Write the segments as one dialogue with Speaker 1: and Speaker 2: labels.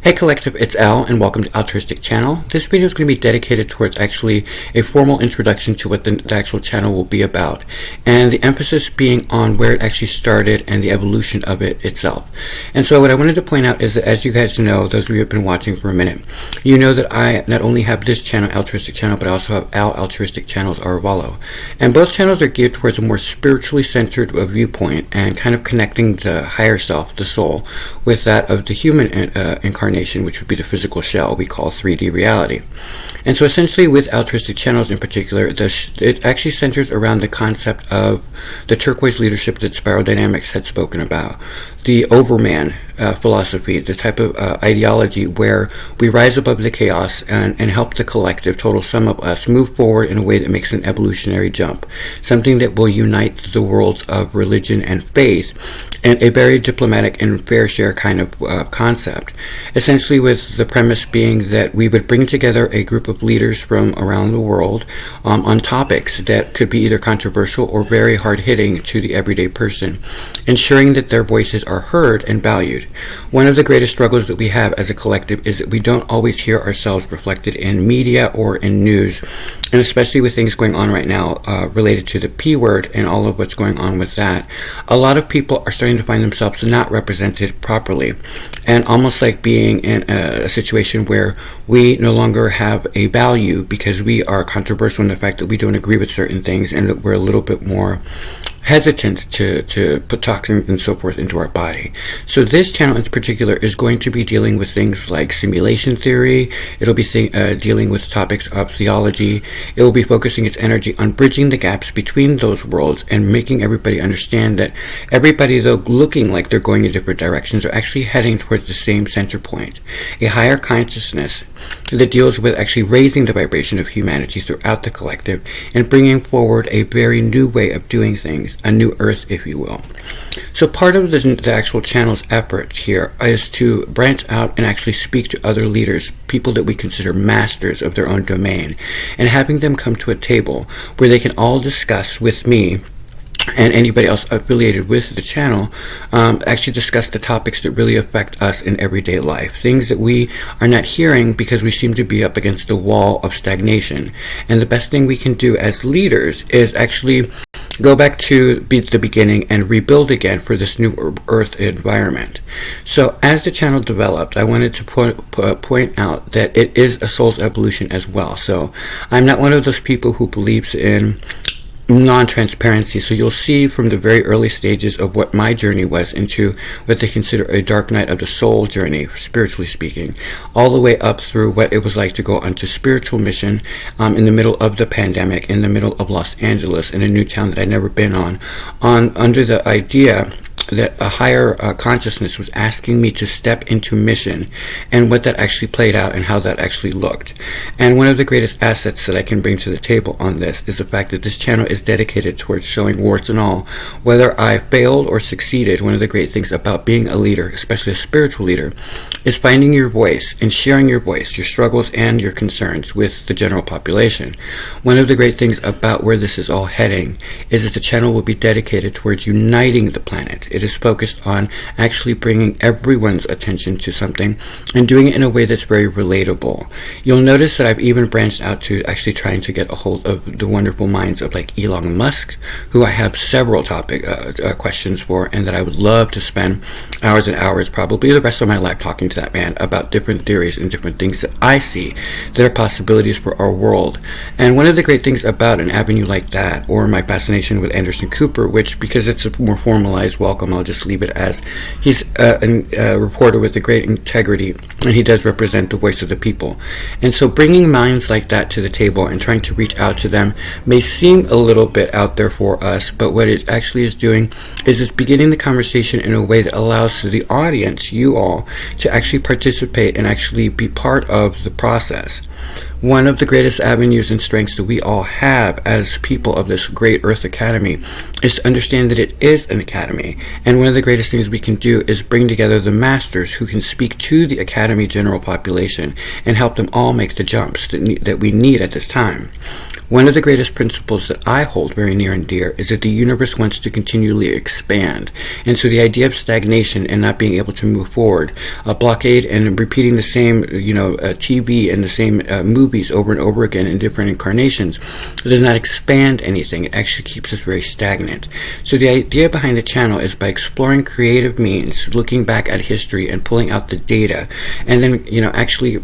Speaker 1: Hey Collective, it's Al, and welcome to Altruistic Channel. This video is going to be dedicated towards actually a formal introduction to what the actual channel will be about, and the emphasis being on where it actually started and the evolution of it itself. And so what I wanted to point out is that, as you guys know, those of you who have been watching for a minute, you know that I not only have this channel, Altruistic Channel, but I also have Al Altruistic Channels, Arvalo. And both channels are geared towards a more spiritually centered viewpoint and kind of connecting the higher self, the soul, with that of the human incarnation, which would be the physical shell we call 3D reality. And so essentially with altruistic channels in particular, it actually centers around the concept of the turquoise leadership that Spiral Dynamics had spoken about, the overman philosophy, the type of ideology where we rise above the chaos and help the collective, total sum of us, move forward in a way that makes an evolutionary jump, something that will unite the worlds of religion and faith, and a very diplomatic and fair share kind of concept. Essentially with the premise being that we would bring together a group of leaders from around the world on topics that could be either controversial or very hard-hitting to the everyday person, ensuring that their voices are heard and valued. One of the greatest struggles that we have as a collective is that we don't always hear ourselves reflected in media or in news, and especially with things going on right now related to the P word and all of what's going on with that. A lot of people are starting to find themselves not represented properly, and almost like being in a situation where we no longer have a value because we are controversial in the fact that we don't agree with certain things and that we're a little bit more hesitant to put toxins and so forth into our body. So this channel in particular is going to be dealing with things like simulation theory. It'll be dealing with topics of theology. It will be focusing its energy on bridging the gaps between those worlds and making everybody understand that everybody, though looking like they're going in different directions, are actually heading towards the same center point, a higher consciousness that deals with actually raising the vibration of humanity throughout the collective and bringing forward a very new way of doing things, a new earth, if you will. So part of the actual channel's efforts here is to branch out and actually speak to other leaders, people that we consider masters of their own domain, and having them come to a table where they can all discuss with me and anybody else affiliated with the channel, actually discuss the topics that really affect us in everyday life, things that we are not hearing because we seem to be up against the wall of stagnation. And the best thing we can do as leaders is actually go back to the beginning and rebuild again for this new earth environment. So as the channel developed, I wanted to point out that it is a soul's evolution as well. So I'm not one of those people who believes in non-transparency. So you'll see from the very early stages of what my journey was into what they consider a dark night of the soul journey, spiritually speaking, all the way up through what it was like to go onto spiritual mission in the middle of the pandemic, in the middle of Los Angeles, in a new town that I'd never been on under the idea that a higher consciousness was asking me to step into mission, and what that actually played out and how that actually looked. And one of the greatest assets that I can bring to the table on this is the fact that this channel is dedicated towards showing, warts and all, whether I failed or succeeded. One of the great things about being a leader, especially a spiritual leader, is finding your voice and sharing your voice, your struggles and your concerns with the general population. One of the great things about where this is all heading is that the channel will be dedicated towards uniting the planet. It is focused on actually bringing everyone's attention to something and doing it in a way that's very relatable. You'll notice that I've even branched out to actually trying to get a hold of the wonderful minds of like Elon Musk, who I have several questions for, and that I would love to spend hours and hours, probably the rest of my life, talking to that man about different theories and different things that I see that are possibilities for our world. And one of the great things about an avenue like that, or my fascination with Anderson Cooper, which, because it's a more formalized welcome, I'll just leave it as he's a reporter with a great integrity, and he does represent the voice of the people. And so bringing minds like that to the table and trying to reach out to them may seem a little bit out there for us, but what it actually is doing is it's beginning the conversation in a way that allows the audience, you all, to actually participate and actually be part of the process. One of the greatest avenues and strengths that we all have as people of this great Earth Academy is to understand that it is an academy. And one of the greatest things we can do is bring together the masters who can speak to the academy general population and help them all make the jumps that we need at this time. One of the greatest principles that I hold very near and dear is that the universe wants to continually expand. And so the idea of stagnation and not being able to move forward, a blockade and repeating the same, TV and the same movies over and over again in different incarnations does not expand anything. It actually keeps us very stagnant. So the idea behind the channel is by exploring creative means, looking back at history and pulling out the data, and then, actually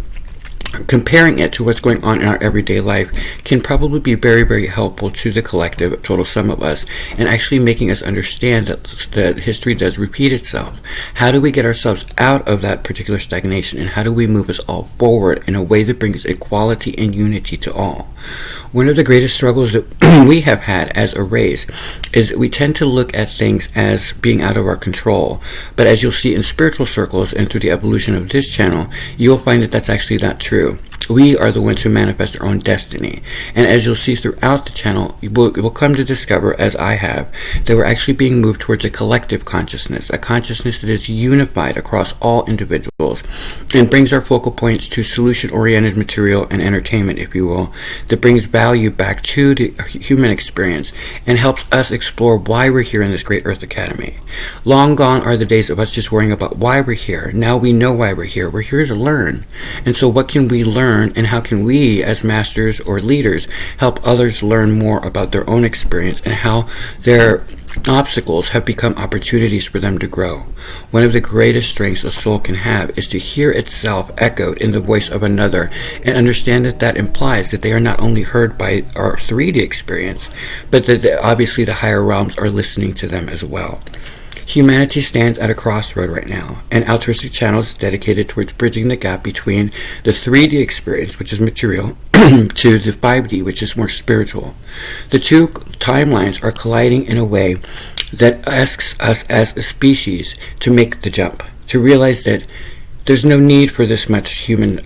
Speaker 1: comparing it to what's going on in our everyday life can probably be very, very helpful to the collective total sum of us, and actually making us understand that history does repeat itself. How do we get ourselves out of that particular stagnation, and how do we move us all forward in a way that brings equality and unity to all? One of the greatest struggles that we have had as a race is that we tend to look at things as being out of our control. But as you'll see in spiritual circles and through the evolution of this channel, you'll find that that's actually not true. We are the ones who manifest our own destiny. And as you'll see throughout the channel, you will come to discover, as I have, that we're actually being moved towards a collective consciousness, a consciousness that is unified across all individuals and brings our focal points to solution-oriented material and entertainment, if you will, that brings value back to the human experience and helps us explore why we're here in this great Earth Academy. Long gone are the days of us just worrying about why we're here. Now we know why we're here. We're here to learn. And so what can we learn, and how can we as masters or leaders help others learn more about their own experience and how their obstacles have become opportunities for them to grow? One of the greatest strengths a soul can have is to hear itself echoed in the voice of another and understand that that implies that they are not only heard by our 3D experience, but that obviously the higher realms are listening to them as well. Humanity stands at a crossroad right now, and Altruistic Channel is dedicated towards bridging the gap between the 3D experience, which is material, to the 5D, which is more spiritual. The two timelines are colliding in a way that asks us as a species to make the jump, to realize that there's no need for this much human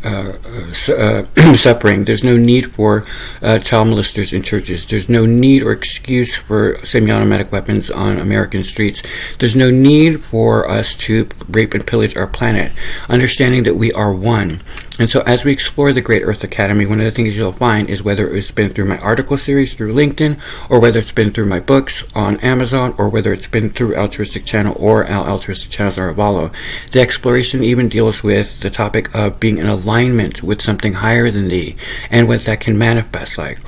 Speaker 1: suffering. There's no need for child molesters in churches. There's no need or excuse for semi-automatic weapons on American streets. There's no need for us to rape and pillage our planet. Understanding that we are one. And so as we explore the Great Earth Academy, one of the things you'll find is whether it's been through my article series through LinkedIn, or whether it's been through my books on Amazon, or whether it's been through Altruistic Channel or Altruistic Channel's Aravalo, the exploration even deals with the topic of being in alignment with something higher than thee, and what that can manifest like.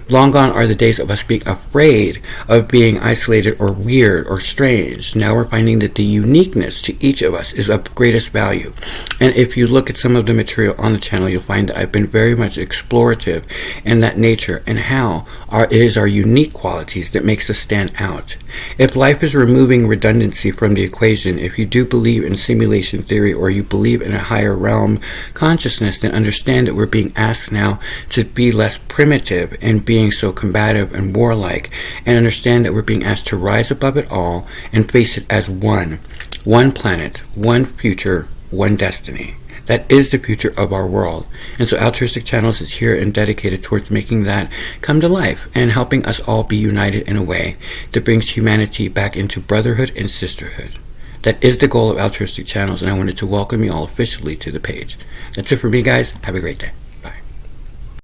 Speaker 1: Long gone are the days of us being afraid of being isolated or weird or strange. Now we're finding that the uniqueness to each of us is of greatest value. And if you look at some of the material on the channel, you'll find that I've been very much explorative in that nature and how it is our unique qualities that makes us stand out. If life is removing redundancy from the equation, if you do believe in simulation theory or you believe in a higher realm consciousness, then understand that we're being asked now to be less primitive and being so combative and warlike, and understand that we're being asked to rise above it all and face it as one planet, one future, one destiny. That is the future of our world. And so Altruistic Channels is here and dedicated towards making that come to life and helping us all be united in a way that brings humanity back into brotherhood and sisterhood. That is the goal of Altruistic Channels, and I wanted to welcome you all officially to the page. That's it for me, guys. Have a great day.